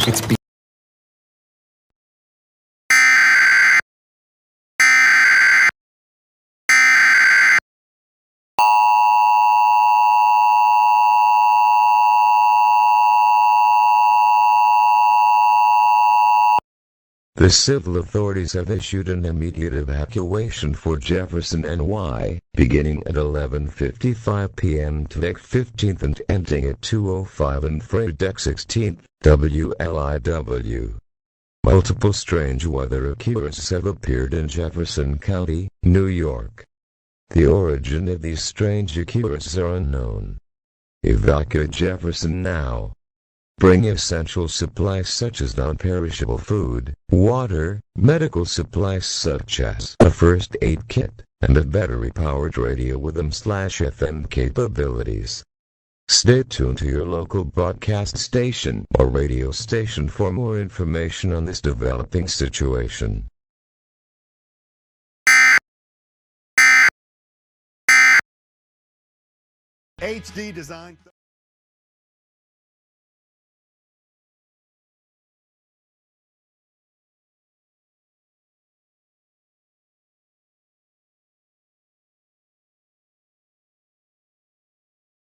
It's The civil authorities have issued an immediate evacuation for Jefferson, NY, beginning at 11:55 p.m. Deck 15th and ending at 2:05 and freight Deck 16th, WLIW. Multiple strange weather occurrences have appeared in Jefferson County, New York. The origin of these strange occurrences are unknown. Evacuate Jefferson now. Bring essential supplies such as non-perishable food, water, medical supplies such as a first aid kit, and a battery-powered radio with AM/FM capabilities. Stay tuned to your local broadcast station or radio station for more information on this developing situation. HD design.